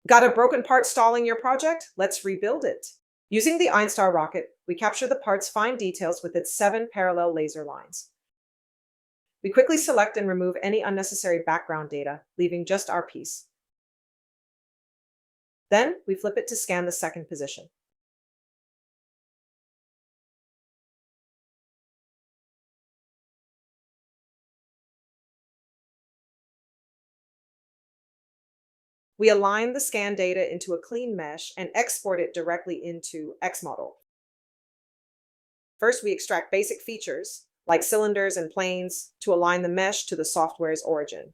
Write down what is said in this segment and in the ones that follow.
Got a broken part stalling your project? Let's rebuild it. Using the EINSTAR Rockit, we capture the part's fine details with its 7 parallel laser lines. We quickly select and remove any unnecessary background data, leaving just our piece. Then, we flip it to scan the second position. We align the scan data into a clean mesh and export it directly into EXModel. First, we extract basic features, like cylinders and planes, to align the mesh to the software's origin.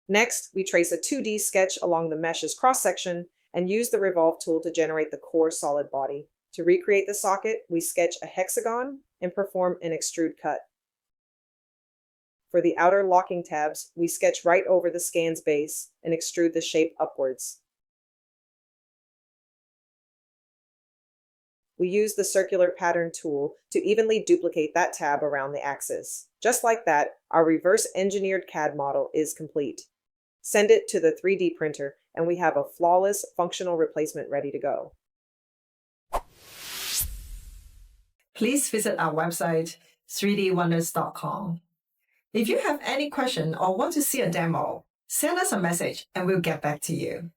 Next, we trace a 2D sketch along the mesh's cross-section and use the Revolve tool to generate the core solid body. To recreate the socket, we sketch a hexagon and perform an extrude cut. For the outer locking tabs, we sketch right over the scan's base and extrude the shape upwards. We use the circular pattern tool to evenly duplicate that tab around the axis. Just like that, our reverse engineered CAD model is complete. Send it to the 3D printer, and we have a flawless functional replacement ready to go. Please visit our website, 3dwonders.com. If you have any question or want to see a demo, send us a message and we'll get back to you.